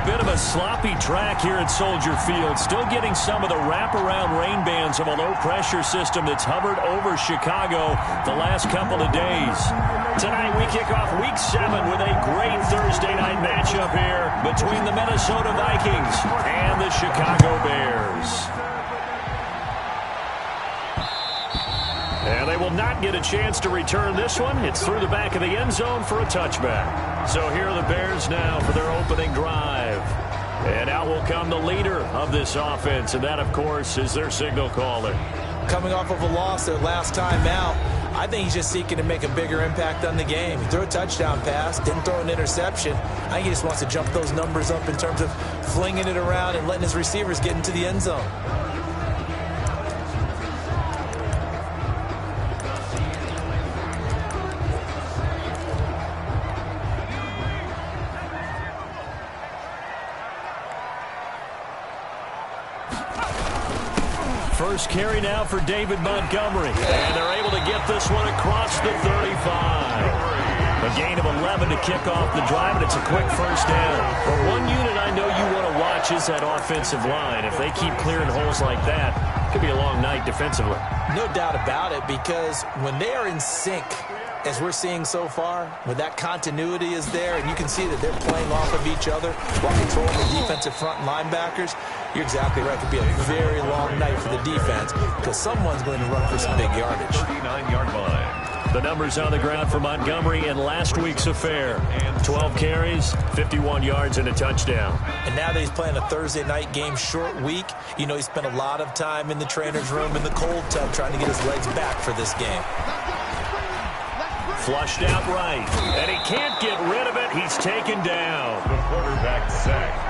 bit of a sloppy track here at Soldier Field. Still getting some of the wraparound rain bands of a low-pressure system that's hovered over Chicago the last couple of days. Tonight we kick off Week 7 with a great Thursday night matchup here between the Minnesota Vikings and the Chicago Bears. And they will not get a chance to return this one. It's through the back of the end zone for a touchback. So here are the Bears now for their opening drive. And out will come the leader of this offense, and that, of course, is their signal caller. Coming off of a loss their last time out, I think he's just seeking to make a bigger impact on the game. He threw a touchdown pass, didn't throw an interception. I think he just wants to jump those numbers up in terms of flinging it around and letting his receivers get into the end zone. First carry now for David Montgomery. And they're able to get this one across the 35. A gain of 11 to kick off the drive, and it's a quick first down. But one unit I know you want to watch is that offensive line. If they keep clearing holes like that, it could be a long night defensively. No doubt about it, because when they are in sync, as we're seeing so far, when that continuity is there, and you can see that they're playing off of each other while controlling the defensive front linebackers, you're exactly right. It could be a very long night for the defense because someone's going to run for some big yardage. 39-yard line. The numbers on the ground for Montgomery in last week's affair. 12 carries, 51 yards, and a touchdown. And now that he's playing a Thursday night game, short week, you know he spent a lot of time in the trainer's room in the cold tub trying to get his legs back for this game. Flushed out right, and he can't get rid of it. He's taken down. The quarterback sacked.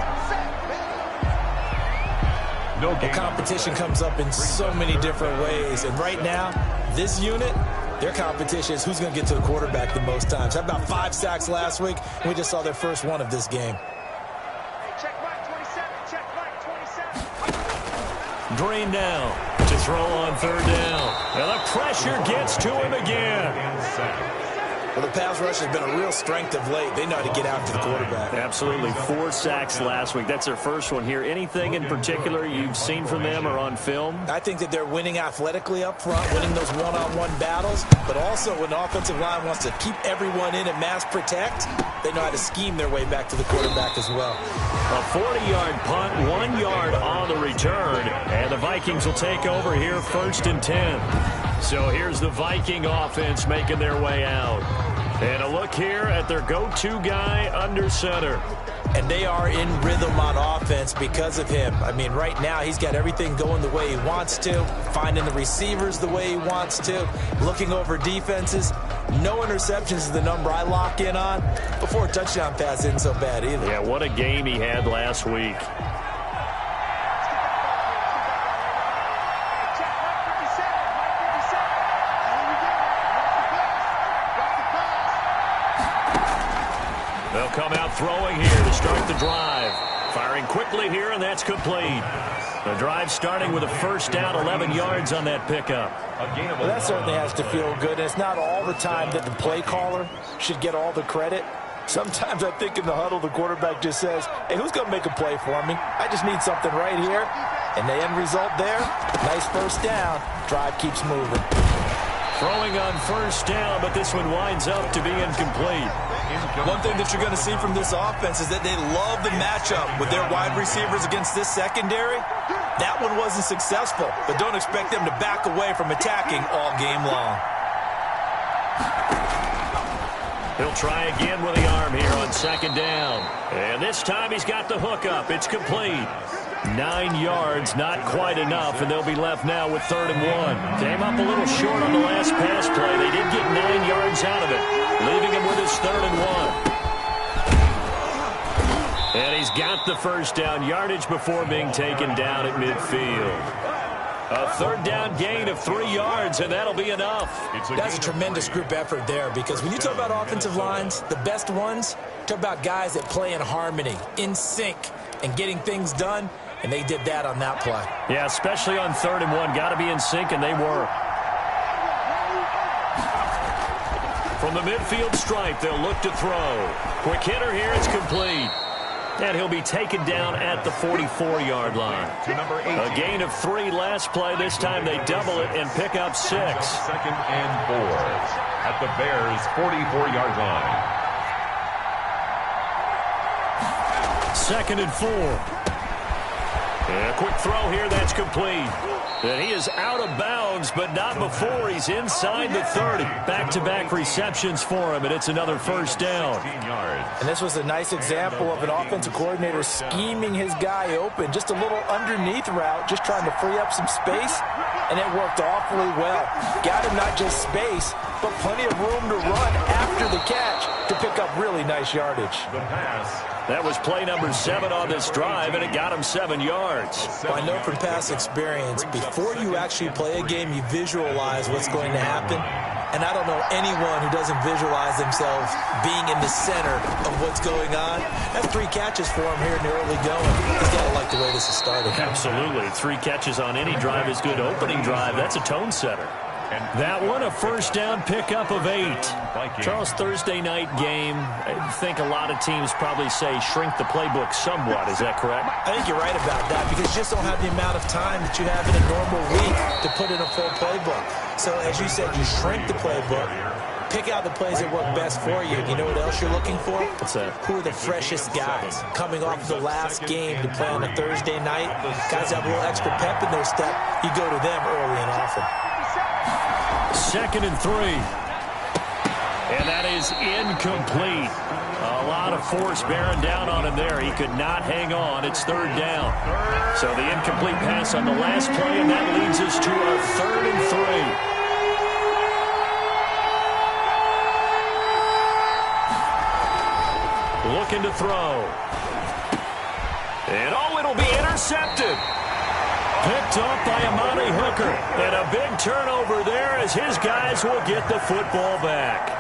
No game. The competition comes up in so many different ways, and right now, this unit, their competition is who's going to get to the quarterback the most times. Had about 5 sacks last week, and we just saw their first one of this game. Check back 27, check back 27. Green now to throw on third down. And the pressure gets to him again. Well, the pass rush has been a real strength of late. They know how to get after the quarterback. Absolutely. 4 sacks last week. That's their first one here. Anything in particular you've seen from them or on film? I think that they're winning athletically up front, winning those one-on-one battles, but also when the offensive line wants to keep everyone in and mass protect, they know how to scheme their way back to the quarterback as well. A 40-yard punt, 1 yard on the return, and the Vikings will take over here first and 10. So here's the Viking offense making their way out. And a look here at their go-to guy under center. And they are in rhythm on offense because of him. I mean, right now he's got everything going the way he wants to, finding the receivers the way he wants to, looking over defenses. No interceptions is the number I lock in on. Before a touchdown pass isn't so bad either. Yeah, what a game he had last week. They'll come out throwing here to start the drive. Firing quickly here, and that's complete. The drive starting with a first down, 11 yards on that pickup. Well, that certainly has to feel good. And it's not all the time that the play caller should get all the credit. Sometimes I think in the huddle, the quarterback just says, hey, who's going to make a play for me? I just need something right here. And the end result there, nice first down. Drive keeps moving. Throwing on first down, but this one winds up to be incomplete. One thing that you're going to see from this offense is that they love the matchup with their wide receivers against this secondary. That one wasn't successful, but don't expect them to back away from attacking all game long. He'll try again with the arm here on second down. And this time he's got the hook up. It's complete. 9 yards, not quite enough, and they'll be left now with 3rd and 1. Came up a little short on the last pass play. They did get 9 yards out of it, leaving him with his 3rd and 1. And he's got the first down yardage before being taken down at midfield. A 3rd down gain of 3 yards, and that'll be enough. That's a tremendous group effort there, because when you talk about offensive lines, the best ones, talk about guys that play in harmony, in sync, and getting things done. And they did that on that play. Yeah, especially on 3rd and 1. Got to be in sync, and they were. From the midfield stripe, they'll look to throw. Quick hitter here, it's complete. And he'll be taken down at the 44-yard line. A gain of 3 last play. This time they double it and pick up 6. 2nd and 4 at the Bears' 44-yard line. 2nd and 4. And a quick throw here, that's complete. And he is out of bounds, but not before he's inside the 30. Back-to-back receptions for him, and it's another first down. And this was a nice example of an offensive coordinator scheming his guy open. Just a little underneath route, just trying to free up some space, and it worked awfully well. Got him not just space, but plenty of room to run after the catch to pick up really nice yardage. The pass. That was play number 7 on this drive, and it got him 7 yards. Well, I know from past experience, before you actually play a game, you visualize what's going to happen. And I don't know anyone who doesn't visualize themselves being in the center of what's going on. That's 3 catches for him here in the early going. He's got to like the way this is started. Absolutely. 3 catches on any drive is good. Opening drive, that's a tone setter. That one, a first down pickup of 8. Charles, Thursday night game, I think a lot of teams probably say shrink the playbook somewhat. Is that correct? I think you're right about that because you just don't have the amount of time that you have in a normal week to put in a full playbook. So as you said, you shrink the playbook, pick out the plays that work best for you. You know what else you're looking for? What's that? Who are the freshest guys coming off the last game to play on a Thursday night? Guys have a little extra pep in their step. You go to them early and often. 2nd and 3. And that is incomplete. A lot of force bearing down on him there. He could not hang on. It's 3rd down. So the incomplete pass on the last play, and that leads us to a 3rd and 3. Looking to throw. And oh, it'll be intercepted. Picked off by Amani Hooker. And a big turnover there as his guys will get the football back.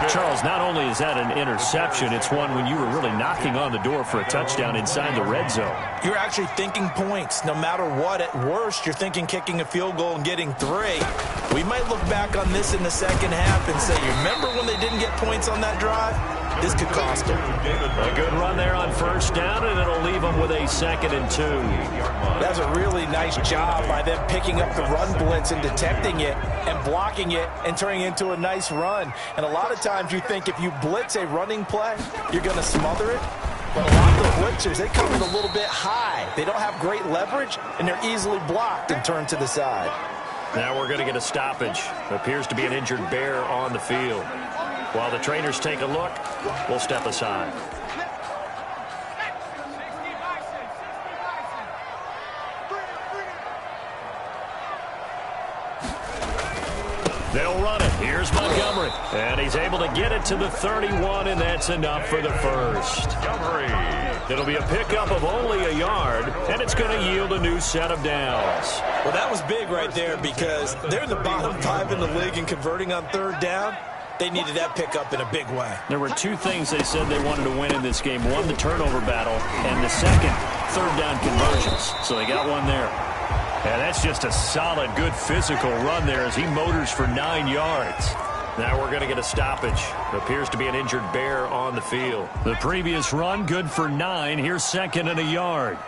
Charles, not only is that an interception, it's one when you were really knocking on the door for a touchdown inside the red zone. You're actually thinking points. No matter what, at worst, you're thinking kicking a field goal and getting 3. We might look back on this in the second half and say, you remember when they didn't get points on that drive? This could cost them. A good run there on first down, and it'll leave them with a 2nd and 2. That's a really nice job by them picking up the run blitz and detecting it and blocking it and turning it into a nice run. And a lot of times you think if you blitz a running play, you're going to smother it. But a lot of the blitzers, they come in a little bit high. They don't have great leverage, and they're easily blocked and turned to the side. Now we're going to get a stoppage. Appears to be an injured bear on the field. While the trainers take a look, we'll step aside. They'll run it. Here's Montgomery. And he's able to get it to the 31, and that's enough for the first. It'll be a pickup of only a yard, and it's going to yield a new set of downs. Well, that was big right there because they're the bottom 5 in the league in converting on 3rd down. They needed that pickup in a big way. There were 2 things they said they wanted to win in this game. One, the turnover battle, and the second, 3rd down conversions. So they got one there. And that's just a solid, good physical run there as he motors for 9 yards. Now we're going to get a stoppage. Appears to be an injured bear on the field. The previous run, good for 9. Here's 2nd and a yard.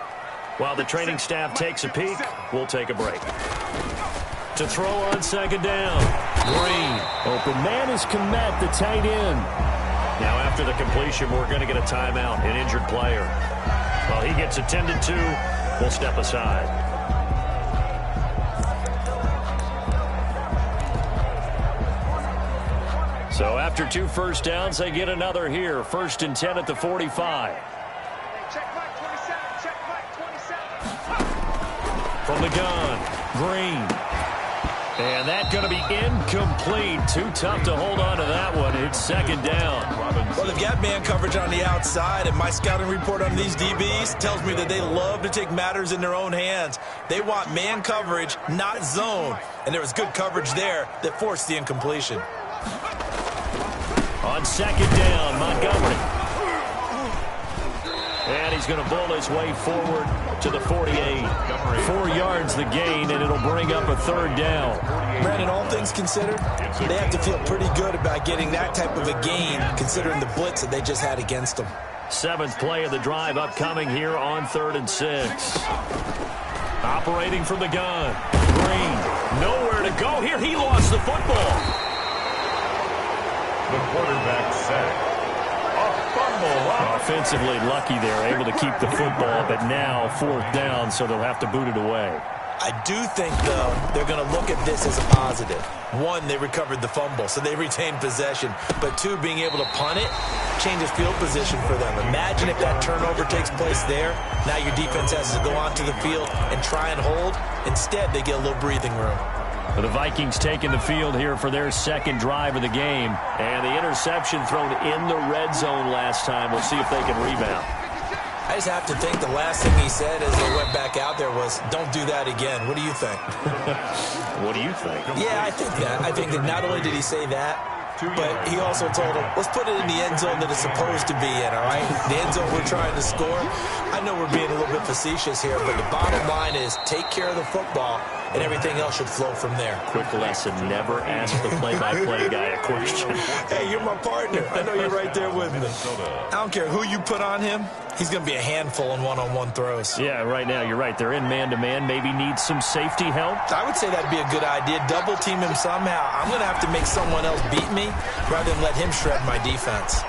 While the training staff takes a peek, we'll take a break. To throw on 2nd down. Green. Open man is Komet, the tight end. Now after the completion, we're going to get a timeout, an injured player. While he gets attended to, we'll step aside. So after 2 first downs, they get another here. 1st and 10 at the 45. Check back 27. Check back 27. From the gun, Green. And that's going to be incomplete. Too tough to hold on to that one. It's 2nd down. Well, they've got man coverage on the outside, and my scouting report on these DBs tells me that they love to take matters in their own hands. They want man coverage, not zone. And there was good coverage there that forced the incompletion. On 2nd down, Montgomery. And he's going to bull his way forward to the 48. 4 yards the gain, and it'll bring up a third down. Brandon, all things considered, they have to feel pretty good about getting that type of a gain, considering the blitz that they just had against them. 7th play of the drive upcoming here on 3rd and 6. Operating from the gun. Green, nowhere to go here. He lost the football. The quarterback sacked. A fumble. Offensively lucky they're able to keep the football, but now 4th down, so they'll have to boot it away. I do think, though, they're going to look at this as a positive. 1, they recovered the fumble, so they retained possession. But 2, being able to punt it changes field position for them. Imagine if that turnover takes place there. Now your defense has to go onto the field and try and hold. Instead, they get a little breathing room. The Vikings taking the field here for their 2nd drive of the game. And the interception thrown in the red zone last time. We'll see if they can rebound. I just have to think the last thing he said as they went back out there was, don't do that again. What do you think? What do you think? Yeah, I think that. I think that not only did he say that, but he also told him, let's put it in the end zone that it's supposed to be in, all right? The end zone we're trying to score. I know we're being a little bit facetious here, but the bottom line is take care of the football, and everything else should flow from there. Quick lesson, never ask the play-by-play guy a question. Hey, you're my partner. I know you're right there with me. I don't care who you put on him. He's going to be a handful in one-on-one throws. Yeah, right now, you're right. They're in man-to-man. Maybe need some safety help. I would say that'd be a good idea. Double team him somehow. I'm going to have to make someone else beat me rather than let him shred my defense.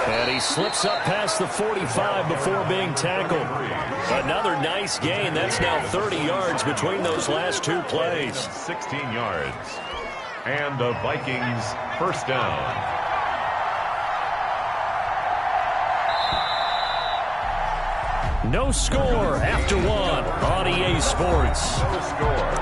And he slips up past the 45 before being tackled. Another nice gain. That's now 30 yards between those last 2 plays. 16 yards. And the Vikings 1st down. No score after 1 on EA Sports. No score.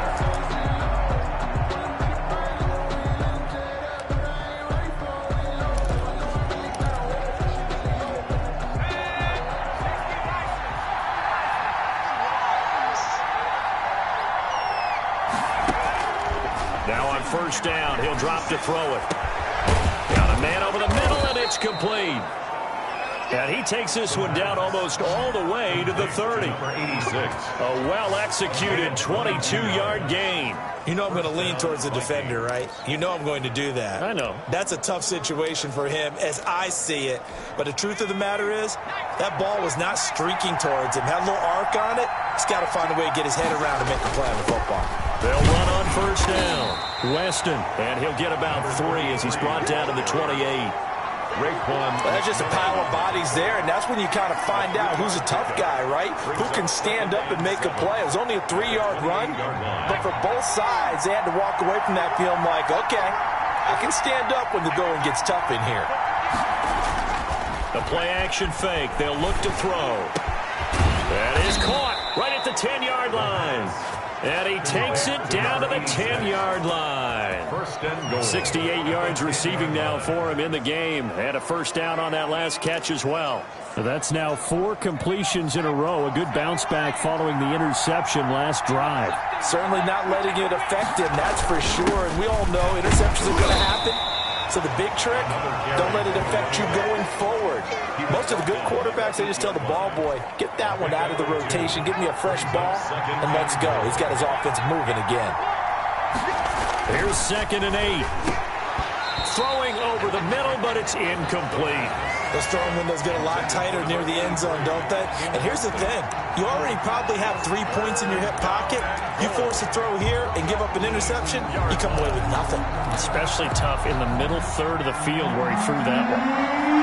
Now on 1st down, he'll drop to throw it. Got a man over the middle, and it's complete. And he takes this one down almost all the way to the 30. For 86. A well-executed 22-yard gain. You know I'm going to lean towards the defender, right? You know I'm going to do that. I know. That's a tough situation for him as I see it. But the truth of the matter is, that ball was not streaking towards him. Had a little arc on it. He's got to find a way to get his head around and make a play on the football. They'll run on 1st down. Weston, and he'll get about 3 as he's brought down to the 28. Well, that's just a pile of bodies there, and that's when you kind of find out who's a tough guy, right? Who can stand up and make a play. It was only a 3-yard run, but for both sides, they had to walk away from that feeling like, okay, I can stand up when the going gets tough in here. The play-action fake. They'll look to throw. That is caught right at the 10-yard line. And he takes it down to the 10-yard line. 1st and goal. 68 yards receiving now for him in the game. And a 1st down on that last catch as well. So that's now 4 completions in a row. A good bounce back following the interception last drive. Certainly not letting it affect him, that's for sure. And we all know interceptions are going to happen. So the big trick, don't let it affect you going forward. Most of the good quarterbacks, they just tell the ball boy, get that one out of the rotation, give me a fresh ball, and let's go. He's got his offense moving again. Here's 2nd and 8. Throwing over the middle, but it's incomplete. Those throwing windows get a lot tighter near the end zone, don't they? And here's the thing. You already probably have 3 points in your hip pocket. You force a throw here and give up an interception, you come away with nothing. Especially tough in the middle third of the field where he threw that one.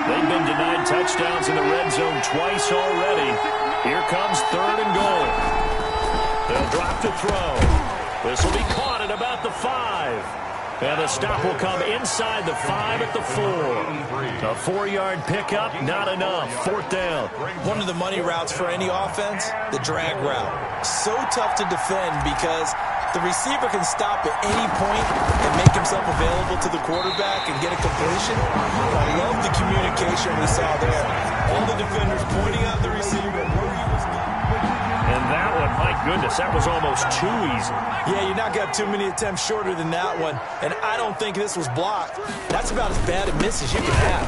They've been denied touchdowns in the red zone twice already. Here comes 3rd and goal. They'll drop to throw. This will be caught at about the 5. And the stop will come inside the 5 at the 4. A 4-yard pickup, not enough. 4th down. One of the money routes for any offense, the drag route. So tough to defend because the receiver can stop at any point and make himself available to the quarterback and get a completion. I love the communication we saw there. All the defenders pointing out the receiver where he was going. And that one, my goodness, that was almost too easy. Yeah, you're not got too many attempts shorter than that one. And I don't think this was blocked. That's about as bad a miss as you can have.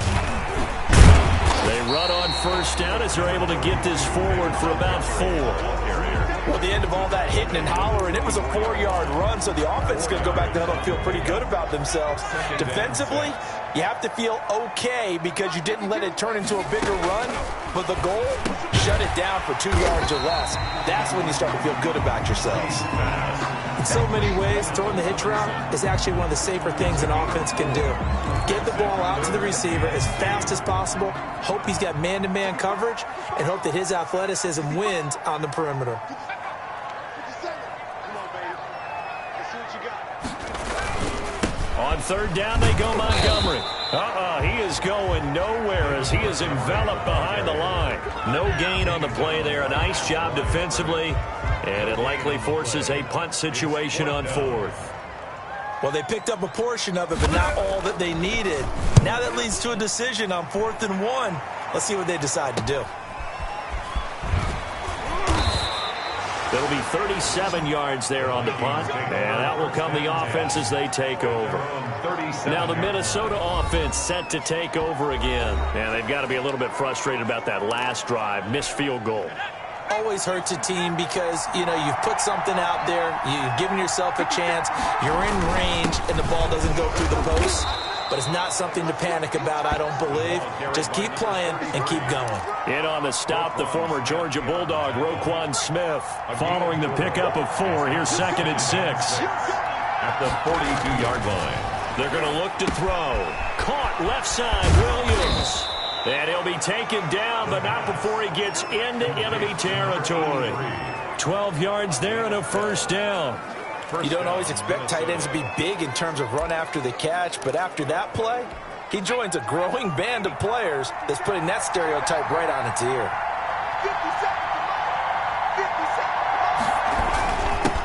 They run on first down as they're able to get this forward for about 4. Well, at the end of all that hitting and hollering, it was a 4-yard run, so the offense is going to go back to huddle and feel pretty good about themselves. Defensively, you have to feel okay because you didn't let it turn into a bigger run, but the goal, shut it down for 2 yards or less. That's when you start to feel good about yourselves. In so many ways, throwing the hitch route is actually one of the safer things an offense can do. Get the ball out to the receiver as fast as possible, hope he's got man-to-man coverage, and hope that his athleticism wins on the perimeter. On third down, they go Montgomery. He is going nowhere as he is enveloped behind the line. No gain on the play there. A nice job defensively, and it likely forces a punt situation on 4th. Well, they picked up a portion of it, but not all that they needed. Now that leads to a decision on 4th and 1. Let's see what they decide to do. It'll be 37 yards there on the punt, and that will come the offense as they take over. Now the Minnesota offense set to take over again. And they've got to be a little bit frustrated about that last drive, missed field goal. Always hurts a team because, you've put something out there, you've given yourself a chance, you're in range, and the ball doesn't go through the post. But it's not something to panic about, I don't believe. Just keep playing and keep going. In on the stop, the former Georgia Bulldog, Roquan Smith. Following the pickup of 4, here's 2nd and 6. At the 42-yard line. They're going to look to throw. Caught left side, Williams. And he'll be taken down, but not before he gets into enemy territory. 12 yards there and a first down. You don't always expect tight ends to be big in terms of run after the catch, but after that play, he joins a growing band of players that's putting that stereotype right on its ear. 50 seconds.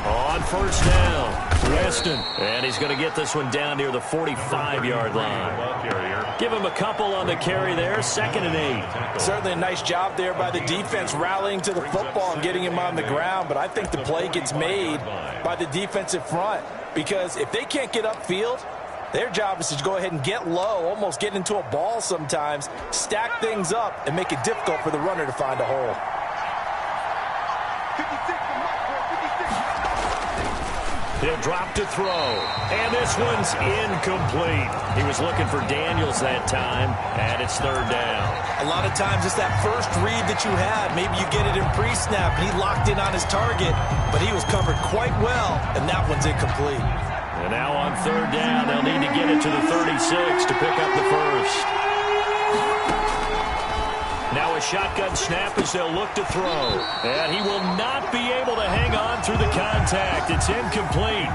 On first down, Weston. And he's going to get this one down near the 45-yard line. Give him a couple on the carry there, 2nd and 8. Certainly a nice job there by the defense rallying to the football and getting him on the ground, but I think the play gets made by the defensive front because if they can't get upfield, their job is to go ahead and get low, almost get into a ball sometimes, stack things up, and make it difficult for the runner to find a hole. 56 to Mike, 56. He'll drop to throw. And this one's incomplete. He was looking for Daniels that time, and it's 3rd down. A lot of times it's that first read that you had. Maybe you get it in pre-snap, and he locked in on his target, but he was covered quite well, and that one's incomplete. And now on 3rd down, they'll need to get it to the 36 to pick up the first. Now a shotgun snap as they'll look to throw. And he will not be able to hang on through the contact. It's incomplete.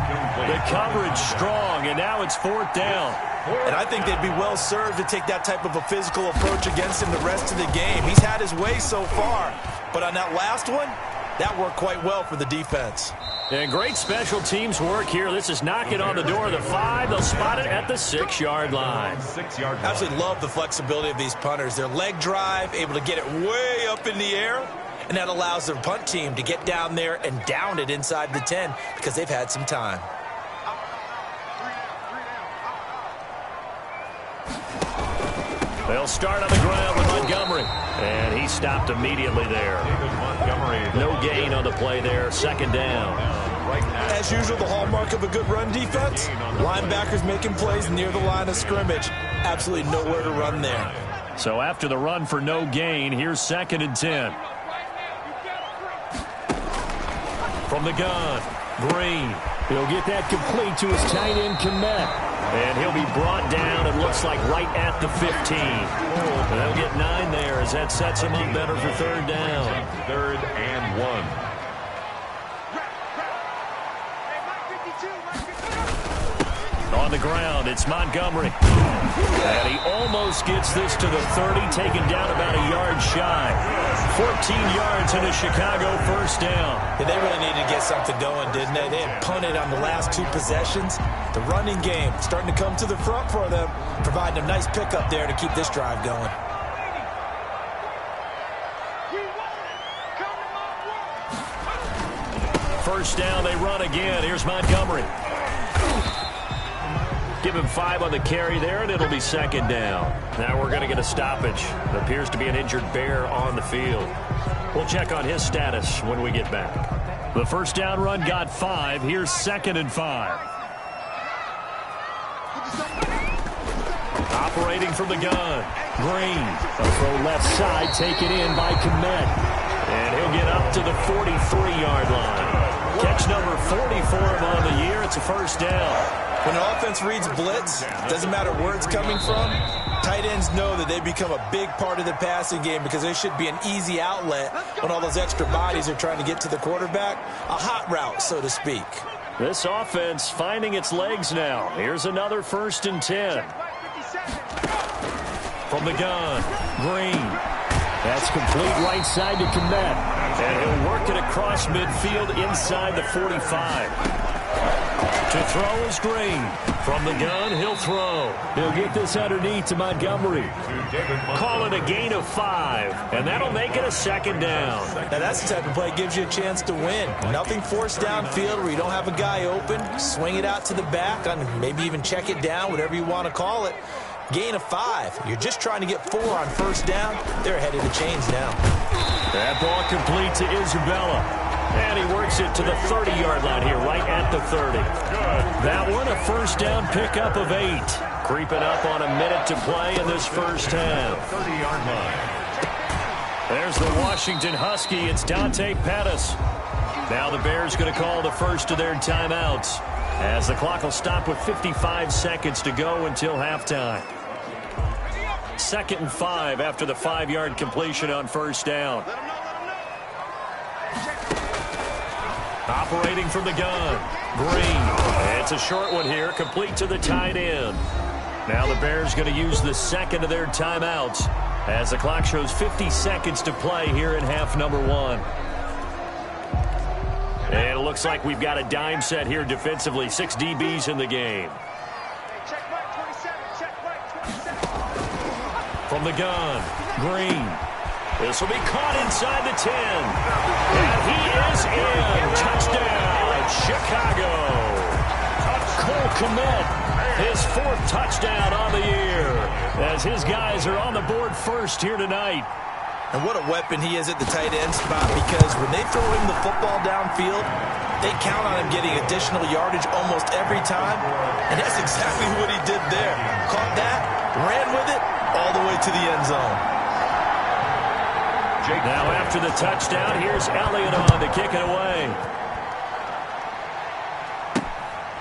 The coverage strong, and now it's 4th down. And I think they'd be well served to take that type of a physical approach against him the rest of the game. He's had his way so far, but on that last one, that worked quite well for the defense. And great special teams work here. This is knocking on the door of the 5. They'll spot it at the 6-yard line. 6-yard line. Absolutely love the flexibility of these punters. Their leg drive, able to get it way up in the air, and that allows their punt team to get down there and down it inside the 10 because they've had some time. They'll start on the ground with Montgomery. And he stopped immediately there. No gain on the play there. 2nd down. As usual, the hallmark of a good run defense, linebackers making plays near the line of scrimmage. Absolutely nowhere to run there. So after the run for no gain, here's 2nd and 10. From the gun, Green. He'll get that complete to his tight end, Kmet. And he'll be brought down, it looks like, right at the 15. And they'll get 9 there as that sets him up better for 3rd down. 3rd and 1. On the ground, it's Montgomery. And he almost gets this to the 30, taken down about a yard shy. 14 yards and a Chicago 1st down. Yeah, they really needed to get something going, didn't they? They had punted on the last 2 possessions. The running game starting to come to the front for them, providing a nice pickup there to keep this drive going. First down, they run again. Here's Montgomery. Give him 5 on the carry there, and it'll be second down. Now we're going to get a stoppage. It appears to be an injured Bear on the field. We'll check on his status when we get back. The first down run got 5. Here's 2nd and 5. Operating from the gun. Green. A throw left side taken in by Kmet. And he'll get up to the 43-yard line. Catch number 40 for him on the year. It's a first down. When an offense reads blitz, doesn't matter where it's coming from, tight ends know that they become a big part of the passing game because there should be an easy outlet when all those extra bodies are trying to get to the quarterback. A hot route, so to speak. This offense finding its legs now. Here's another 1st and 10. From the gun, Green. That's complete right side to Kmet. And he'll work it across midfield inside the 45. To throw is Green. From the gun, he'll throw. He'll get this underneath to Montgomery. Call it a gain of 5, and that'll make it a 2nd down. Now that's the type of play that gives you a chance to win. Nothing forced downfield where you don't have a guy open. Swing it out to the back, maybe even check it down, whatever you want to call it. Gain of 5. You're just trying to get 4 on first down. They're ahead of the chains now. That ball complete to Isabella. And he works it to the 30-yard line here, right at the 30. That one, a first down pickup of 8. Creeping up on a minute to play in this first half. 30-yard line. There's the Washington Husky. It's Dante Pettis. Now the Bears going to call the first of their timeouts, as the clock will stop with 55 seconds to go until halftime. 2nd and 5 after the 5-yard completion on first down. Operating from the gun, Green. It's a short one here, complete to the tight end. Now the Bears going to use the 2nd of their timeouts, as the clock shows 50 seconds to play here in half number 1. And it looks like we've got a dime set here defensively. 6 DBs in the game. Check right 27. Check right 27. From the gun, Green. This will be caught inside the 10. And he is in. Touchdown, Chicago. Cole Kmet, his 4th touchdown on the year, as his guys are on the board first here tonight. And what a weapon he is at the tight end spot, because when they throw him the football downfield, they count on him getting additional yardage almost every time. And that's exactly what he did there. Caught that, ran with it, all the way to the end zone. Now after the touchdown, here's Elliott on to kick it away.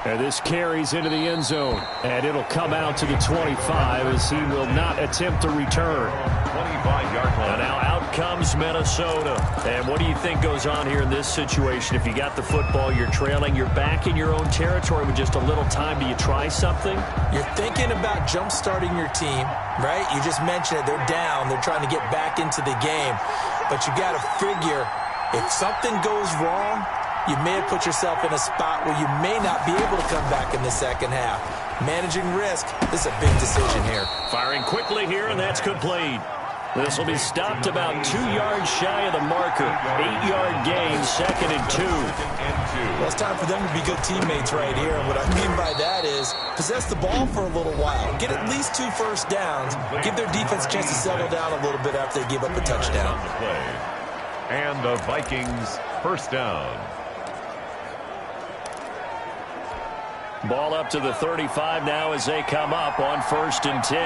And this carries into the end zone. And it'll come out to the 25 as he will not attempt to return. 25-yard line. And now out comes Minnesota. And what do you think goes on here in this situation? If you got the football, you're trailing, you're back in your own territory with just a little time. Do you try something? You're thinking about jump-starting your team, right? You just mentioned it. They're down. They're trying to get back into the game. But you got to figure, if something goes wrong, you may have put yourself in a spot where you may not be able to come back in the second half. Managing risk, this is a big decision here. Firing quickly here, and that's complete. This will be stopped about 2 yards shy of the marker. 8-yard gain, 2nd and 2. Well, it's time for them to be good teammates right here. And what I mean by that is possess the ball for a little while. Get at least 2 first downs. Give their defense a chance to settle down a little bit after they give up a touchdown. And the Vikings first down. Ball up to the 35 now as they come up on 1st and 10.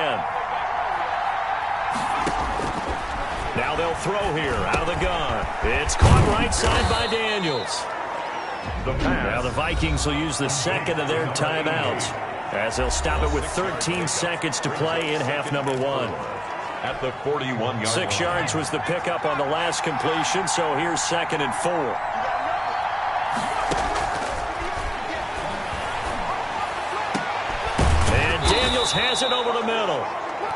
Now they'll throw here out of the gun. It's caught right side by Daniels. Now the Vikings will use the 2nd of their timeouts, as they'll stop it with 13 seconds to play in half number 1. At the 41-yard line. 6 yards was the pickup on the last completion, so here's 2nd and 4. Has it over the middle.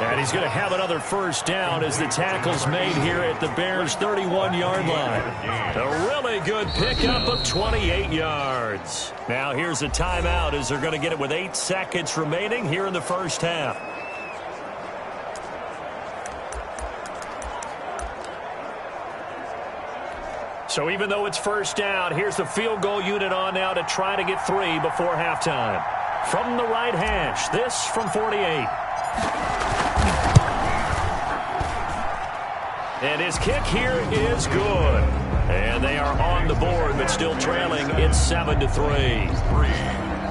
And he's going to have another first down as the tackle's made here at the Bears' 31-yard line. A really good pickup of 28 yards. Now here's a timeout as they're going to get it with 8 seconds remaining here in the first half. So even though it's first down, here's the field goal unit on now to try to get 3 before halftime. From the right hash, this from 48. And his kick here is good. And they are on the board, but still trailing. It's 7-3.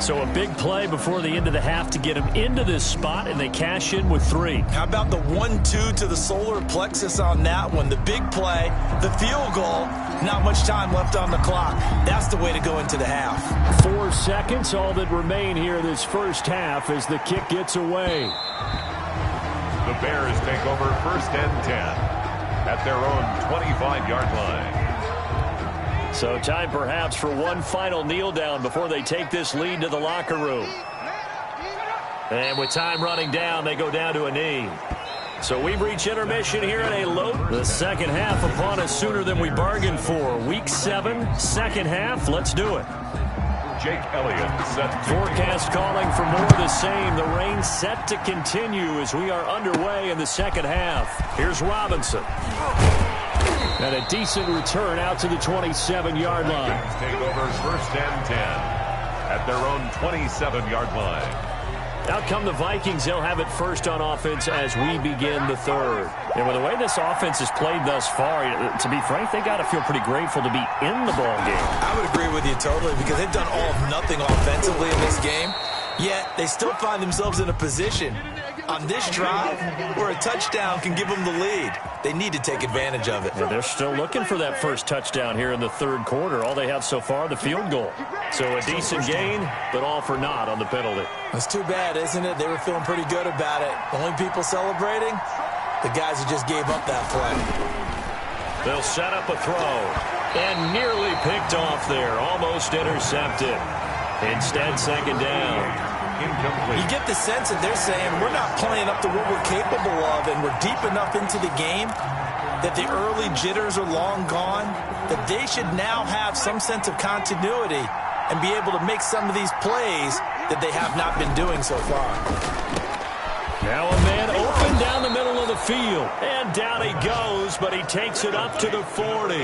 So a big play before the end of the half to get him into this spot, and they cash in with 3. How about the 1-2 to the solar plexus on that one? The big play, the field goal, not much time left on the clock. That's the way to go into the half. 4 seconds, all that remain here this first half as the kick gets away. The Bears take over 1st and 10 at their own 25-yard line. So time perhaps for one final kneel down before they take this lead to the locker room. And with time running down, they go down to a knee. So we've reached intermission here in a low. The second half upon us sooner than we bargained for. Week 7, second half. Let's do it. Jake Elliott set. Forecast calling for more of the same. The rain set to continue as we are underway in the second half. Here's Robinson. And a decent return out to the 27-yard line. Take over 1st and 10 at their own 27-yard line. Out come the Vikings. They'll have it first on offense as we begin the third. And with the way this offense has played thus far, to be frank, they got to feel pretty grateful to be in the ball game. I would agree with you totally because they've done all of nothing offensively in this game, yet they still find themselves in a position on this drive where a touchdown can give them the lead. They need to take advantage of it. And they're still looking for that first touchdown here in the third quarter. All they have so far, the field goal. So a decent gain, but all for naught on the penalty. It's too bad, isn't it? They were feeling pretty good about it. The only people celebrating, the guys who just gave up that play. They'll set up a throw. And nearly picked off there. Almost intercepted. Instead, second down. Incomplete. You get the sense that they're saying we're not playing up to what we're capable of, and we're deep enough into the game that the early jitters are long gone, that they should now have some sense of continuity and be able to make some of these plays that they have not been doing so far. Now a man open down the middle of the field. And down he goes, but he takes it up to the 40.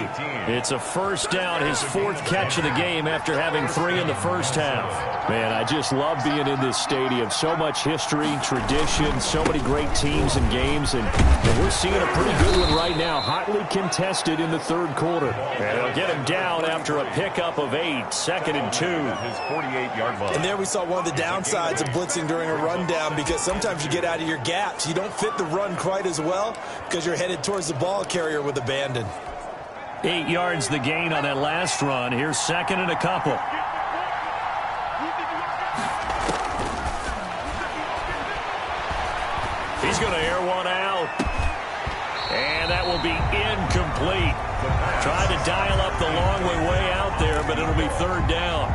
It's a first down, his 4th catch of the game after having 3 in the first half. Man, I just love being in this stadium. So much history, tradition, so many great teams and games. And we're seeing a pretty good one right now, hotly contested in the third quarter. And they'll get him down after a pickup of 8, 2nd and 2. His 48-yard line. And there we saw one of the downsides of blitzing during a rundown because sometimes you get out of your gaps. You don't fit the run quite as well because you're headed towards the ball carrier with abandon. 8 yards the gain on that last run. Here's 2nd and a couple. He's going to air one out. And that will be incomplete. Tried to dial up the long way out there, but it'll be 3rd down.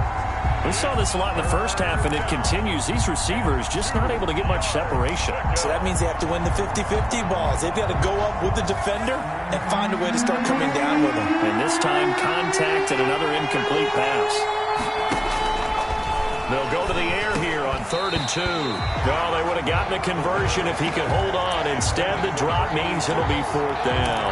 We saw this a lot in the first half, and it continues. These receivers just not able to get much separation. So that means they have to win the 50-50 balls. They've got to go up with the defender and find a way to start coming down with them. And this time, contact and another incomplete pass. They'll go to the air here on 3rd and 2. Oh, they would have gotten a conversion if he could hold on. Instead, the drop means it'll be 4th down.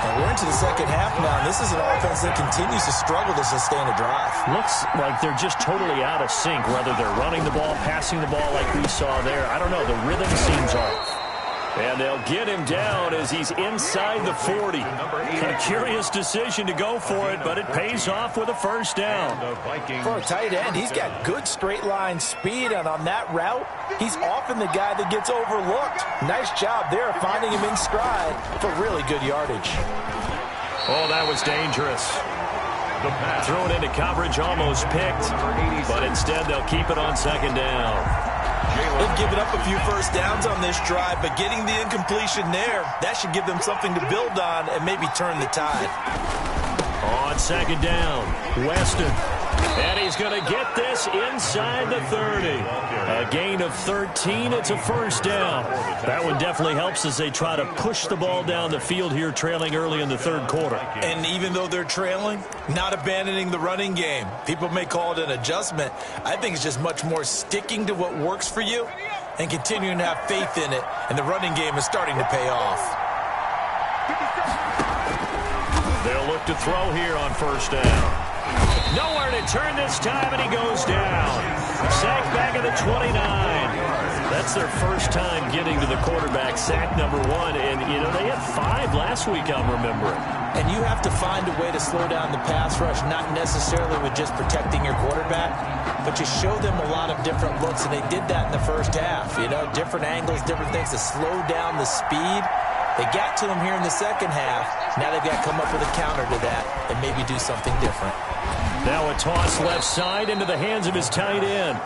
And we're into the second half now, and this is an offense that continues to struggle to sustain a drive. Looks like they're just totally out of sync, whether they're running the ball, passing the ball like we saw there. I don't know. The rhythm seems off. And they'll get him down as he's inside the 40. A curious decision to go for it, but it pays off with a first down. For a tight end, he's got good straight line speed, and on that route, he's often the guy that gets overlooked. Nice job there finding him in stride for really good yardage. Oh, that was dangerous. Thrown into coverage, almost picked, but instead they'll keep it on 2nd down. They've given up a few first downs on this drive, but getting the incompletion there, that should give them something to build on and maybe turn the tide. On 2nd down, Weston. And he's going to get this inside the 30. A gain of 13. It's a first down. That one definitely helps as they try to push the ball down the field here, trailing early in the third quarter. And even though they're trailing, not abandoning the running game. People may call it an adjustment. I think it's just much more sticking to what works for you and continuing to have faith in it. And the running game is starting to pay off. They'll look to throw here on first down. Nowhere to turn this time, and he goes down. Sack back at the 29. That's their first time getting to the quarterback, sack number 1. And, you know, they had 5 last week, I'm remembering. And you have to find a way to slow down the pass rush, not necessarily with just protecting your quarterback, but you show them a lot of different looks, and they did that in the first half. You know, different angles, different things to slow down the speed. They got to him here in the second half. Now they've got to come up with a counter to that and maybe do something different. Now a toss left side into the hands of his tight end.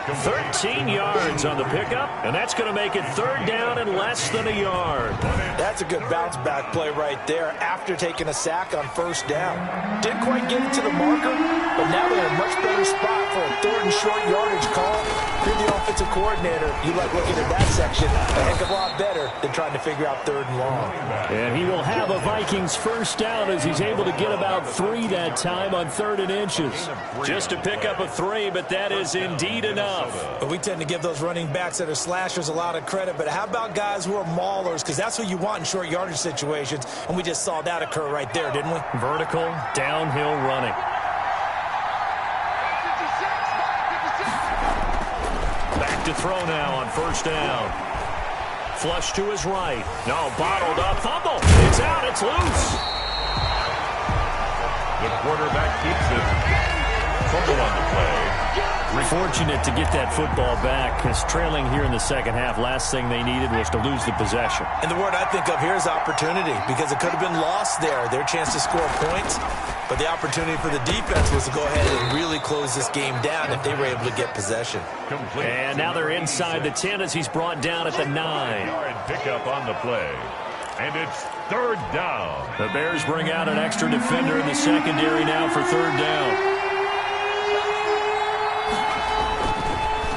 13 yards on the pickup, and that's going to make it 3rd down and less than a yard. That's a good bounce-back play right there after taking a sack on 1st down. Didn't quite get it to the marker, but now they're in a much better spot for a 3rd and short yardage call. If you're the offensive coordinator, you like looking at that section a heck of a lot better than trying to figure out 3rd and long. And he will have a Vikings 1st down as he's able to get about 3 that time on 3rd and inches. Just to pick up a 3, but that is indeed enough. But we tend to give those running backs that are slashers a lot of credit. But how about guys who are maulers? Because that's what you want in short yardage situations. And we just saw that occur right there, didn't we? Vertical, downhill running. Back to throw now on 1st down. Flush to his right. No, bottled up. Fumble. It's out. It's loose. The quarterback keeps it. Fumble on the play. Fortunate to get that football back, because trailing here in the second half, last thing they needed was to lose the possession. And the word I think of here is opportunity, because it could have been lost there, their chance to score points. But the opportunity for the defense was to go ahead and really close this game down if they were able to get possession. And now they're inside the 10 as he's brought down at the 9. Yard pickup on the play. And it's 3rd down. The Bears bring out an extra defender in the secondary now for 3rd down.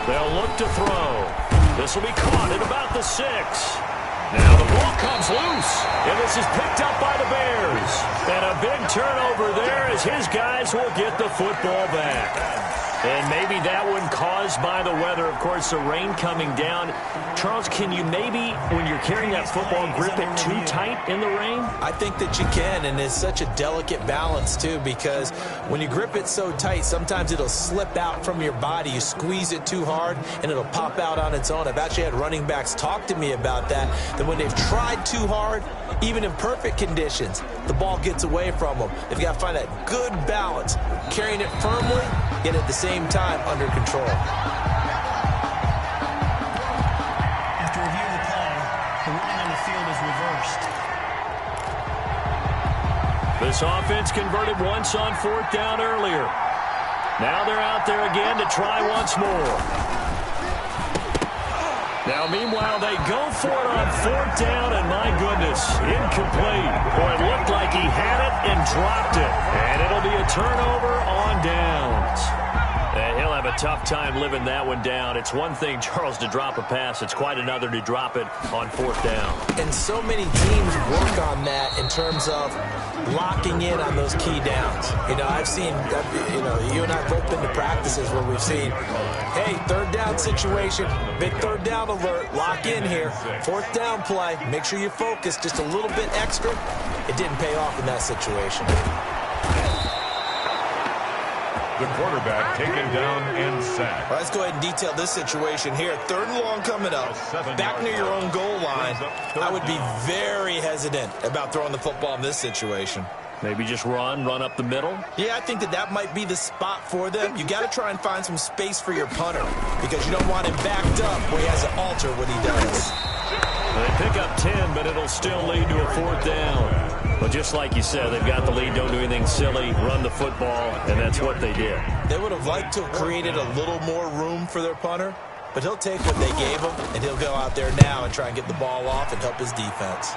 They'll look to throw. This will be caught at about the 6. Now the ball comes loose, and this is picked up by the Bears. And a big turnover there as his guys will get the football back. And maybe that one caused by the weather. Of course, the rain coming down. Charles, can you maybe, when you're carrying that football, grip it too tight in the rain? I think that you can, and it's such a delicate balance, too, because when you grip it so tight, sometimes it'll slip out from your body. You squeeze it too hard, and it'll pop out on its own. I've actually had running backs talk to me about that when they've tried too hard, even in perfect conditions, the ball gets away from them. They've got to find that good balance, carrying it firmly, yet at the same time under control. After reviewing the play, the ruling on the field is reversed. This offense converted once on 4th down earlier. Now they're out there again to try once more. Now, meanwhile, they go for it on 4th down, and my goodness, incomplete. Boy, it looked like he had it and dropped it. And it'll be a turnover on downs. And he'll have a tough time living that one down. It's one thing, Charles, to drop a pass. It's quite another to drop it on 4th down. And so many teams work on that in terms of locking in on those key downs. You know, I've seen, you and I have both been to practices where we've seen, hey, 3rd down situation, big 3rd down alert, lock in here. 4th down play, make sure you focus just a little bit extra. It didn't pay off in that situation. The quarterback taken down and sacked. Well, let's go ahead and detail this situation here. 3rd and long coming up. Back near your own goal line. I would be very hesitant about throwing the football in this situation. Maybe just run up the middle? Yeah, I think that might be the spot for them. You got to try and find some space for your punter because you don't want him backed up where he has to alter what he does. They pick up 10, but it'll still lead to a 4th down. But just like you said, they've got the lead, don't do anything silly, run the football, and that's what they did. They would have liked to have created a little more room for their punter, but he'll take what they gave him, and he'll go out there now and try and get the ball off and help his defense.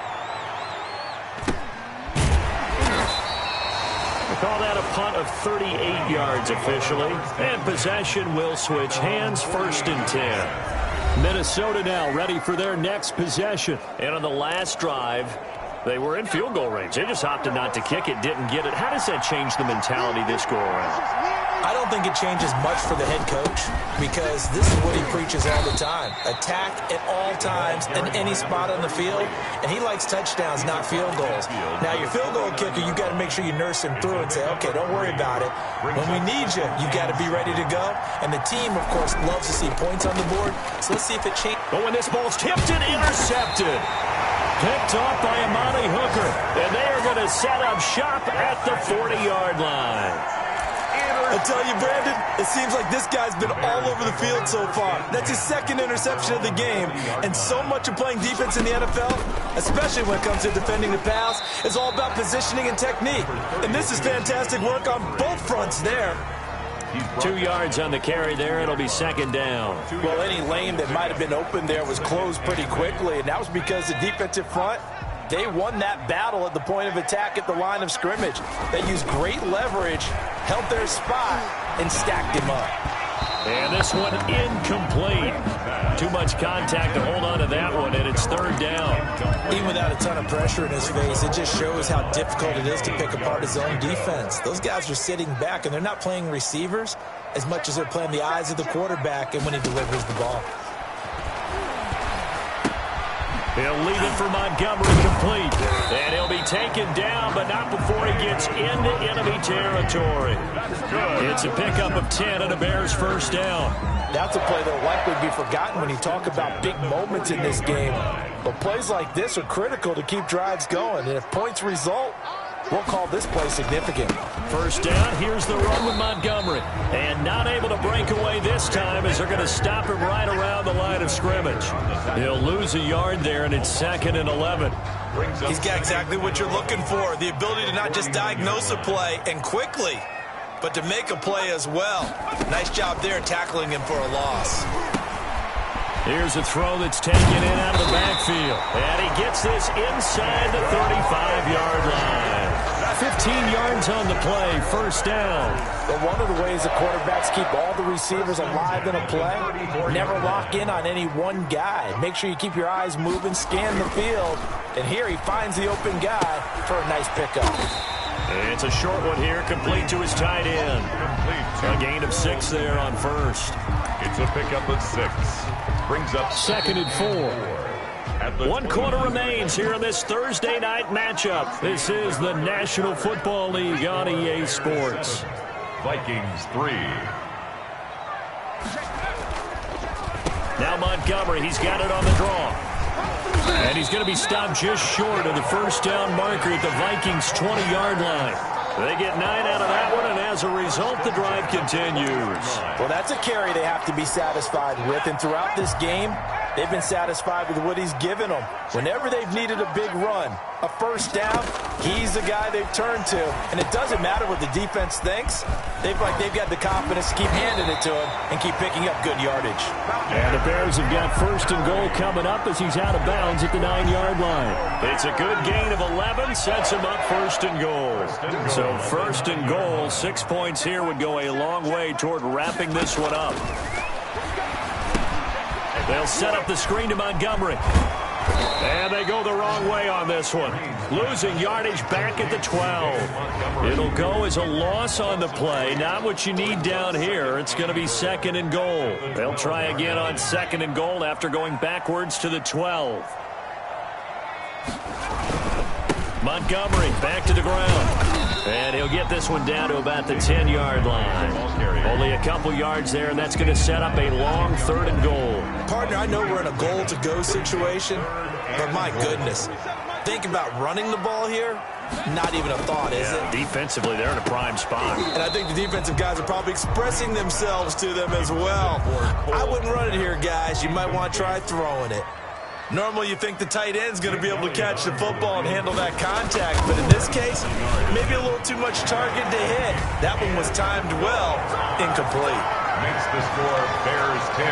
We call that a punt of 38 yards officially, and possession will switch hands, 1st and 10. Minnesota now ready for their next possession. And on the last drive, they were in field goal range. They just opted not to kick it, didn't get it. How does that change the mentality this go around? I don't think it changes much for the head coach because this is what he preaches all the time. Attack at all times in any spot on the field, and he likes touchdowns, not field goals. Now, your field goal kicker, you got to make sure you nurse him through and say, okay, don't worry about it. When we need you, you got to be ready to go. And the team, of course, loves to see points on the board, so let's see if it changes. But when this ball's tipped and intercepted. Picked off by Amani Hooker. And they are going to set up shop at the 40-yard line. I tell you, Brandon, it seems like this guy's been all over the field so far. That's his second interception of the game. And so much of playing defense in the NFL, especially when it comes to defending the pass, is all about positioning and technique. And this is fantastic work on both fronts there. 2 yards on the carry there. It'll be second down. Well, any lane that might have been open there was closed pretty quickly, and that was because the defensive front, they won that battle at the point of attack at the line of scrimmage. They used great leverage, held their spot, and stacked him up. And this one incomplete. Too much contact to hold on to that one, and it's third down. Even without a ton of pressure in his face, it just shows how difficult it is to pick apart his own defense. Those guys are sitting back, and they're not playing receivers as much as they're playing the eyes of the quarterback and when he delivers the ball. He'll leave it for Montgomery complete. And he'll be taken down, but not before he gets into enemy territory. It's a pickup of 10 and a Bears first down. That's a play that will likely be forgotten when you talk about big moments in this game. But plays like this are critical to keep drives going. And if points result, we'll call this play significant. First down, here's the run with Montgomery. And not able to break away this time as they're going to stop him right around the line of scrimmage. He'll lose a yard there, and it's 2nd and 11. He's got exactly what you're looking for, the ability to not just diagnose a play and quickly, but to make a play as well. Nice job there tackling him for a loss. Here's a throw that's taken in out of the backfield. And he gets this inside the 35-yard line. 15 yards on the play, first down. But one of the ways the quarterbacks keep all the receivers alive in a play, never lock in on any one guy. Make sure you keep your eyes moving, scan the field. And here he finds the open guy for a nice pickup. It's a short one here, complete to his tight end. A gain of 6 there on first. It's a pickup of 6. Brings up 2nd and 4. 1 quarter remains here in this Thursday night matchup. This is the National Football League on EA Sports. Vikings 3. Now Montgomery, he's got it on the draw. And he's going to be stopped just short of the first down marker at the Vikings' 20-yard line. They get 9 out of that one, and as a result, the drive continues. Well, that's a carry they have to be satisfied with, and throughout this game, they've been satisfied with what he's given them. Whenever they've needed a big run, a first down, he's the guy they've turned to. And it doesn't matter what the defense thinks. They've got the confidence to keep handing it to him and keep picking up good yardage. And the Bears have got 1st and goal coming up as he's out of bounds at the 9-yard line. It's a good gain of 11, sets him up 1st and goal. So 1st and goal, 6 points here would go a long way toward wrapping this one up. They'll set up the screen to Montgomery. And they go the wrong way on this one. Losing yardage back at the 12. It'll go as a loss on the play. Not what you need down here. It's going to be 2nd and goal. They'll try again on 2nd and goal after going backwards to the 12. Montgomery back to the ground. And he'll get this one down to about the 10-yard line. Only a couple yards there, and that's going to set up a long 3rd and goal. Partner, I know we're in a goal-to-go situation, but my goodness, think about running the ball here. Not even a thought, is it? Defensively, they're in a prime spot. And I think the defensive guys are probably expressing themselves to them as well. I wouldn't run it here, guys. You might want to try throwing it. Normally, you think the tight end's going to be able to catch the football and handle that contact. But in this case, maybe a little too much target to hit. That one was timed well. Incomplete. Makes the score Bears 10.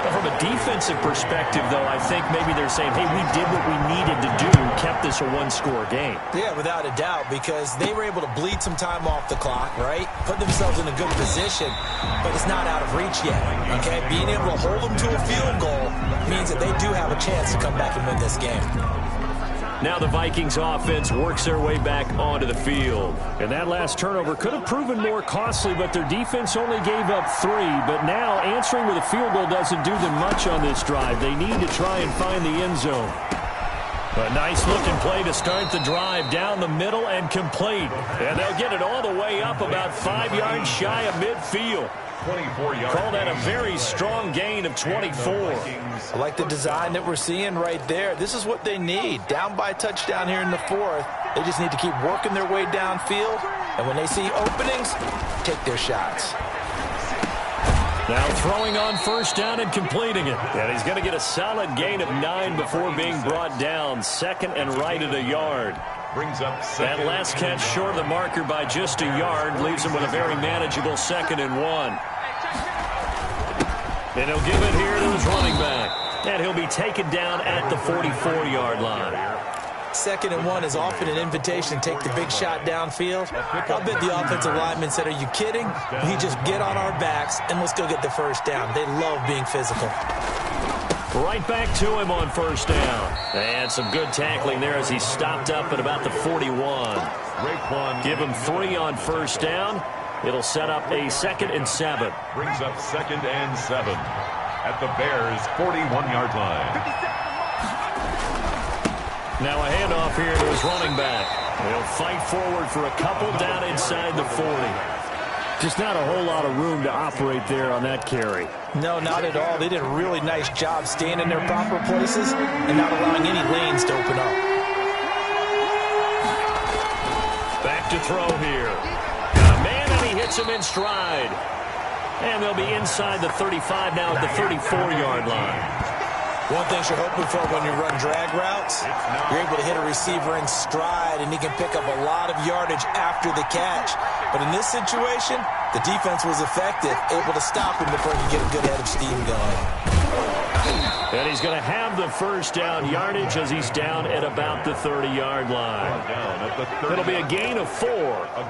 But from a defensive perspective, though, I think maybe they're saying, hey, we did what we needed to do, kept this a one-score game. Yeah, without a doubt, because they were able to bleed some time off the clock, right? Put themselves in a good position, but it's not out of reach yet, okay? Being able to hold them to a field goal means that they do have a chance to come back and win this game. Now the Vikings offense works their way back onto the field. And that last turnover could have proven more costly, but their defense only gave up 3. But now answering with a field goal doesn't do them much on this drive. They need to try and find the end zone. A nice-looking play to start the drive down the middle and complete. And they'll get it all the way up about 5 yards shy of midfield. 24 yards. Call that a very strong gain of 24. I like the design that we're seeing right there. This is what they need. Down by a touchdown here in the 4th. They just need to keep working their way downfield. And when they see openings, take their shots. Now throwing on first down and completing it. And he's going to get a solid gain of 9 before being brought down. Second and right at a yard. Brings up that last catch short of the marker by just a yard leaves him with a very manageable 2nd and 1. And he'll give it here to his running back. And he'll be taken down at the 44-yard line. 2nd and 1 is often an invitation to take the big shot downfield. I'll bet the offensive lineman said, are you kidding? We just get on our backs and let's go get the first down. They love being physical. Right back to him on first down. And some good tackling there as he stopped up at about the 41. Give him 3 on first down. It'll set up a 2nd and 7. Brings up 2nd and 7 at the Bears' 41-yard line. Now a handoff here to his running back. He'll fight forward for a couple down inside the 40. Just not a whole lot of room to operate there on that carry. No, not at all. They did a really nice job staying in their proper places and not allowing any lanes to open up. Back to throw here. Got a man, and he hits him in stride. And they'll be inside the 35 now at the 34-yard line. One thing you're hoping for when you run drag routes, you're able to hit a receiver in stride, and he can pick up a lot of yardage after the catch. But in this situation, the defense was effective, able to stop him before he could get a good head of steam going. And he's going to have the first down yardage as he's down at about the 30-yard line. It'll be a gain of 4.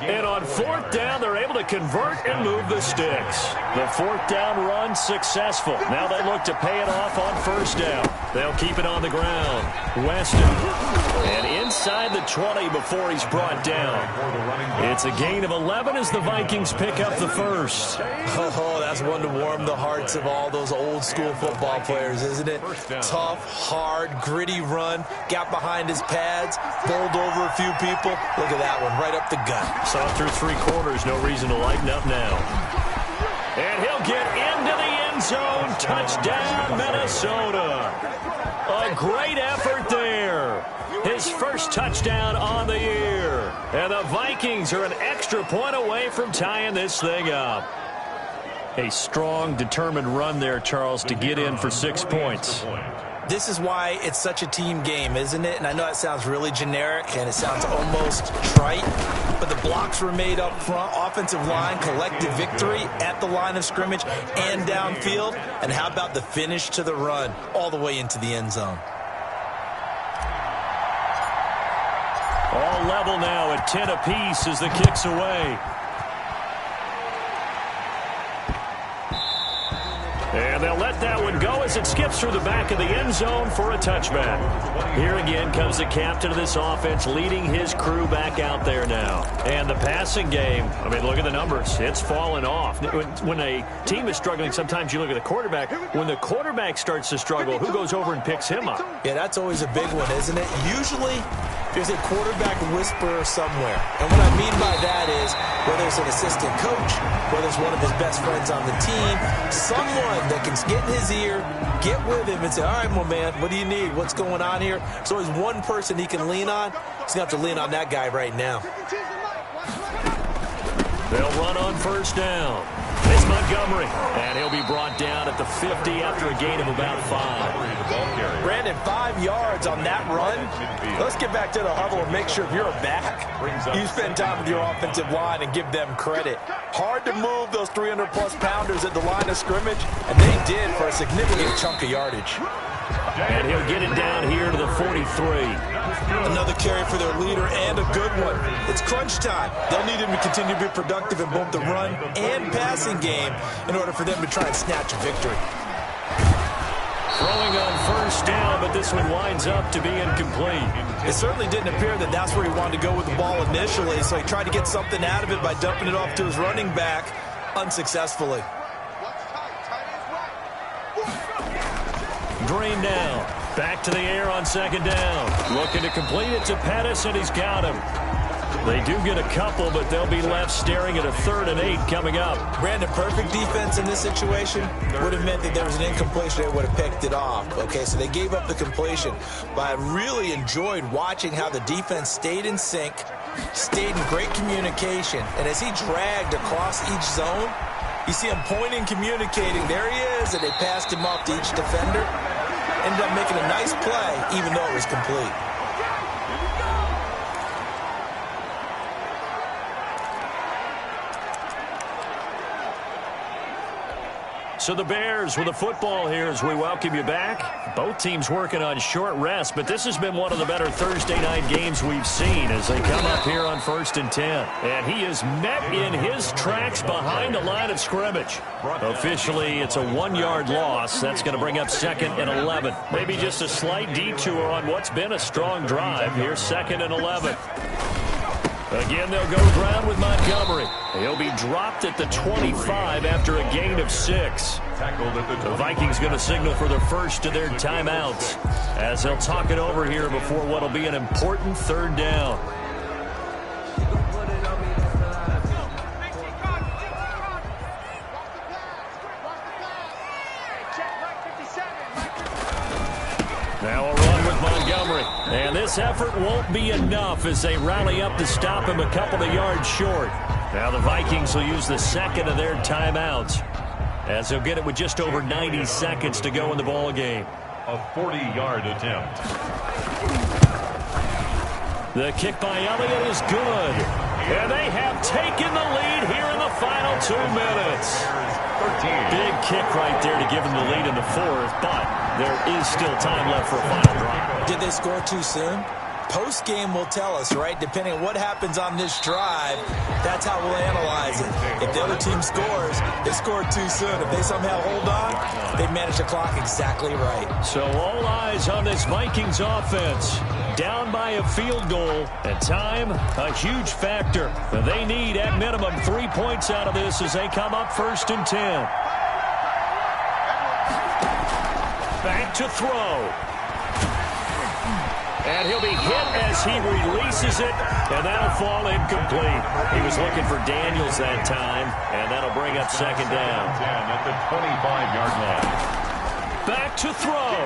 And on 4th down, they're able to convert and move the sticks. The 4th down run successful. Now they look to pay it off on first down. They'll keep it on the ground. Weston. And inside the 20 before he's brought down. It's a gain of 11 as the Vikings pick up the first. Oh, that's one to warm the hearts of all those old school football players, isn't it? Tough, hard, gritty run. Got behind his pads. Bowled over a few people. Look at that one, right up the gut. Saw it through 3 quarters. No reason to lighten up now. And he'll get into the end zone. Touchdown, Minnesota. A great effort there. His first touchdown on the year. And the Vikings are an extra point away from tying this thing up. A strong, determined run there, Charles, to get in for 6 points. This is why it's such a team game, isn't it? And I know it sounds really generic and it sounds almost trite, but the blocks were made up front, offensive line, collective victory at the line of scrimmage and downfield. And how about the finish to the run all the way into the end zone? All level now at 10 apiece as the kick's away. And they'll let that one go as it skips through the back of the end zone for a touchback. Here again comes the captain of this offense leading his crew back out there now. And the passing game, I mean, look at the numbers. It's fallen off. When a team is struggling, sometimes you look at the quarterback. When the quarterback starts to struggle, who goes over and picks him up? Yeah, that's always a big one, isn't it? Usually, there's a quarterback whisperer somewhere. And what I mean by that is, whether it's an assistant coach, whether it's one of his best friends on the team, someone that can get in his ear, get with him and say, all right, my man, what do you need? What's going on here? There's always one person he can lean on. He's going to have to lean on that guy right now. They'll run on first down. It's Montgomery, and he'll be brought down at the 50 after a gain of about 5. Brandon, 5 yards on that run. Let's get back to the huddle and make sure if you're a back, you spend time with your offensive line and give them credit. Hard to move those 300-plus pounders at the line of scrimmage, and they did for a significant chunk of yardage. And he'll get it down here to the 43. Another carry for their leader and a good one. It's crunch time. They'll need him to continue to be productive in both the run and passing game in order for them to try and snatch a victory. Throwing on first down, but this one winds up to be incomplete. It certainly didn't appear that that's where he wanted to go with the ball initially, so he tried to get something out of it by dumping it off to his running back unsuccessfully. Green down. Back to the air on second down. Looking to complete it to Pettis, and he's got him. They do get a couple, but they'll be left staring at a 3rd and 8 coming up. Brandon, perfect defense in this situation would have meant that there was an incompletion. They would have picked it off. Okay, so they gave up the completion. But I really enjoyed watching how the defense stayed in sync, stayed in great communication. And as he dragged across each zone, you see him pointing, communicating. There he is, and they passed him off to each defender. Ended up making a nice play, even though it was complete. So the Bears with the football here as we welcome you back. Both teams working on short rest, but this has been one of the better Thursday night games we've seen as they come up here on 1st and 10. And he is met in his tracks behind the line of scrimmage. Officially, it's a 1-yard loss. That's going to bring up 2nd and 11. Maybe just a slight detour on what's been a strong drive. Here's 2nd and 11. Again, they'll go ground with Montgomery. He'll be dropped at the 25 after a gain of 6. The Vikings going to signal for the first of their timeouts as they'll talk it over here before what will be an important 3rd down. Now a run with Montgomery. And this effort won't be enough as they rally up to stop him a couple of yards short. Now the Vikings will use the 2nd of their timeouts as they'll get it with just over 90 seconds to go in the ball game. A 40-yard attempt. The kick by Elliott is good. And they have taken the lead here in the final 2 minutes. Big kick right there to give them the lead in the 4th, but there is still time left for a final drive. Did they score too soon? Post-game will tell us, right? Depending on what happens on this drive, that's how we'll analyze it. If the other team scores, they scored too soon. If they somehow hold on, they manage the clock exactly right. So all eyes on this Vikings offense. Down by a field goal, and time, a huge factor. They need, at minimum, 3 points out of this as they come up 1st and 10. Back to throw. And he'll be hit as he releases it, and that'll fall incomplete. He was looking for Daniels that time, and that'll bring up 2nd down. At the 25-yard line. Back to throw.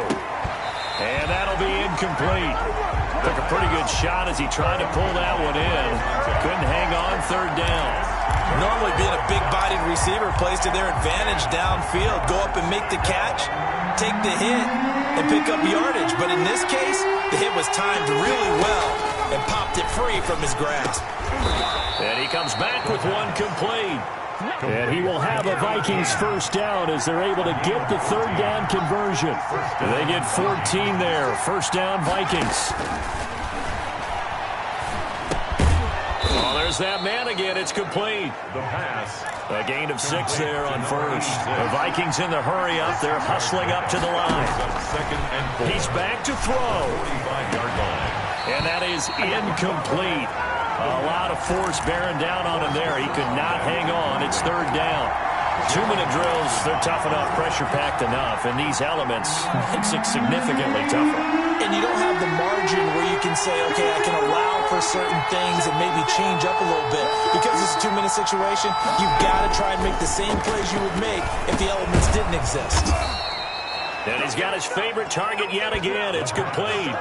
And that'll be incomplete. Took a pretty good shot as he tried to pull that one in. Couldn't hang on 3rd down. Normally being a big-bodied receiver plays to their advantage downfield. Go up and make the catch, take the hit, and pick up yardage. But in this case, the hit was timed really well and popped it free from his grasp. And he comes back with one complete. And he will have a Vikings 1st down as they're able to get the 3rd down conversion. They get 14 there. 1st down, Vikings. Oh, there's that man again. It's complete. The pass. A gain of 6 there on 1st. The Vikings in the hurry up. They're hustling up to the line. 2nd and 4. He's back to throw. 45-yard line. And that is incomplete. A lot of force bearing down on him there. He could not hang on. It's 3rd down. 2-minute drills, they're tough enough, pressure-packed enough. And these elements makes it significantly tougher. And you don't have the margin where you can say, okay, I can allow for certain things and maybe change up a little bit. Because it's a 2-minute situation, you've got to try and make the same plays you would make if the elements didn't exist. And he's got his favorite target yet again. It's complete.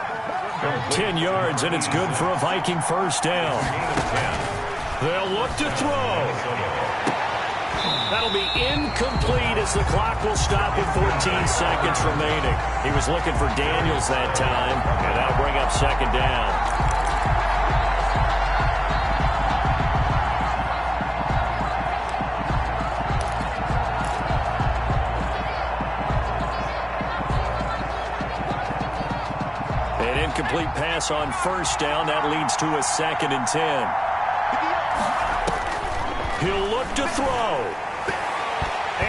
10 yards, and it's good for a Viking 1st down. They'll look to throw. That'll be incomplete as the clock will stop with 14 seconds remaining. He was looking for Daniels that time, and that'll bring up 2nd down. Incomplete pass on 1st down. That leads to a 2nd and 10. He'll look to throw.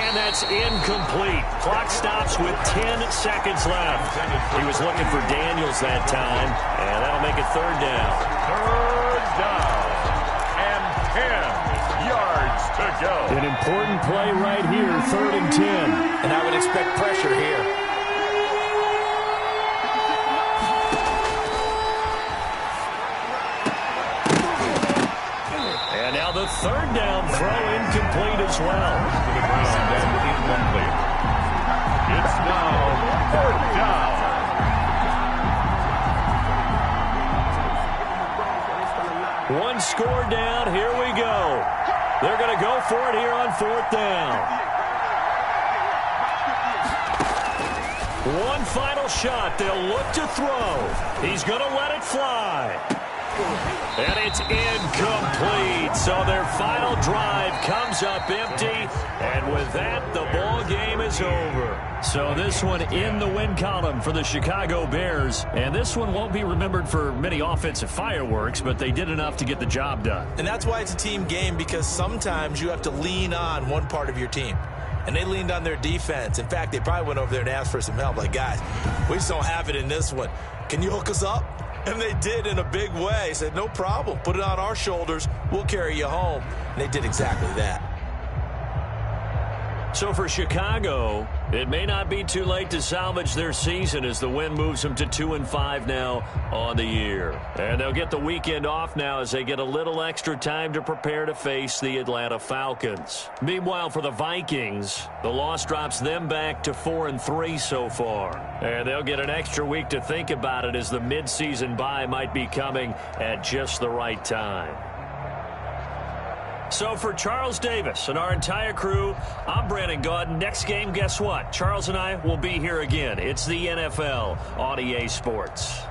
And that's incomplete. Clock stops with 10 seconds left. He was looking for Daniels that time, and that'll make it third down. Third down. And 10 yards to go. An important play right here, 3rd and 10. And I would expect pressure here. And now the 3rd down throw incomplete as well. To the ground and incomplete. It's now 4th down. One score down. Here we go. They're going to go for it here on 4th down. One final shot. They'll look to throw. He's going to let it fly. And it's incomplete. So their final drive comes up empty. And with that, the ball game is over. So this one in the win column for the Chicago Bears. And this one won't be remembered for many offensive fireworks, but they did enough to get the job done. And that's why it's a team game, because sometimes you have to lean on one part of your team. And they leaned on their defense. In fact, they probably went over there and asked for some help. Like, guys, we just don't have it in this one. Can you hook us up? And they did in a big way. Said, no problem. Put it on our shoulders. We'll carry you home. And they did exactly that. So for Chicago, it may not be too late to salvage their season as the win moves them to 2-5 now on the year. And they'll get the weekend off now as they get a little extra time to prepare to face the Atlanta Falcons. Meanwhile, for the Vikings, the loss drops them back to 4-3 so far. And they'll get an extra week to think about it as the midseason bye might be coming at just the right time. So for Charles Davis and our entire crew, I'm Brandon Gaudin. Next game, guess what? Charles and I will be here again. It's the NFL on EA Sports.